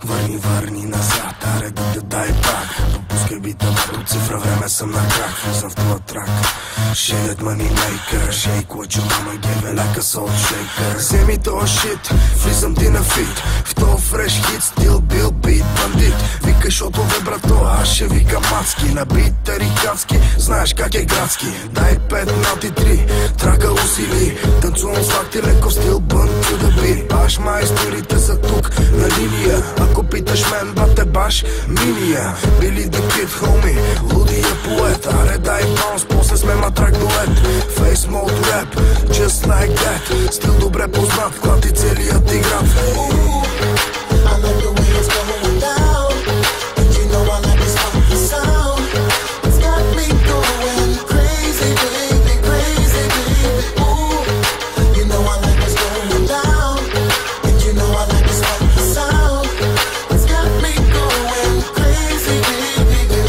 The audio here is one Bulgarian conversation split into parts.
Върни назад, аре да дай пак. Допускай бита до цифра, време съм на крак. Влизам в това трак. Shit at money maker, shake what your mama gave me like a salt shaker. Вземи тоя shit, влизам ти на фит. В тоя фреш хит, стил бил бит бандит. Викай шотове брато, аз ще вика мацки. На бит тарикатски, знаеш как е градски. Дай 5 ноти 3, трака усили. Танцувам с факти леко в стил бън to the beat. Баш майсторите са тук на линия. Ако питаш мен, бате баш миния. Били the kid homie, лудия поет. Аре дай баунс, после сме матрак дует. Face mode rap, just like that. Стил добре познат, клати целият ти град. I like the way it's going down, and you know I like this funky sound. It's got me going crazy, baby, crazy, baby. Ooh, you know I like what's going down, and you know I like this funky sound. It's got me going crazy, baby.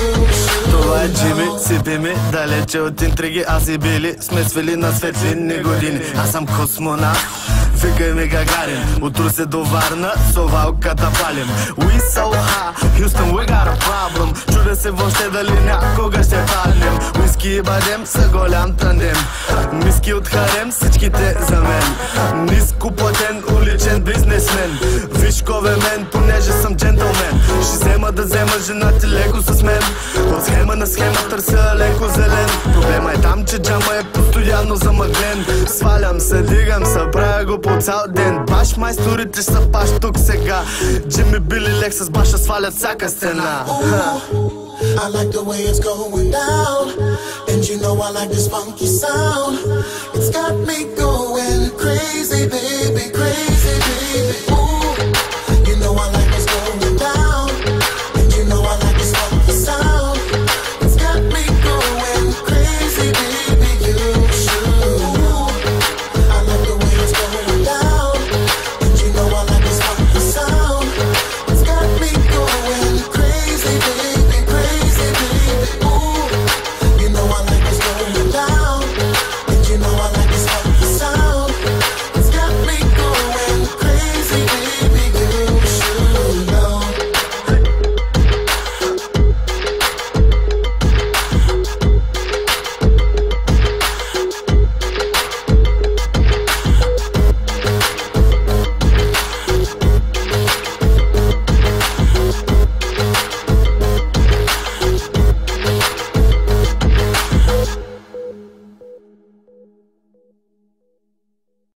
Това е Джими, сипи ми, далече от интриги. Аз и Били сме свели на светлинни години. Аз съм космонавт, викай ми Гагарин. От Русе до Варна, совалката палим. We so high, Houston we got a problem. Чудя се въобще дали някога ще паднем. Уиски и бадем са голям тандем. Миски от харем, всичките за мен. Ниско платен, уличен бизнесмен. Виж кове мен, понеже съм джентълмен. Ще взема да взема жена ти леко с мен. От схема на схема търся леко зелен. Проблема е там, че джама е постоянно замъглен. Свалям се, дигам се, правя го по цял ден. Баш майсторите са баш тук сега. Джими Били Лекс с баша свалят всяка стена. I like the way it's going down, and you know I like this funky sound. It's got me going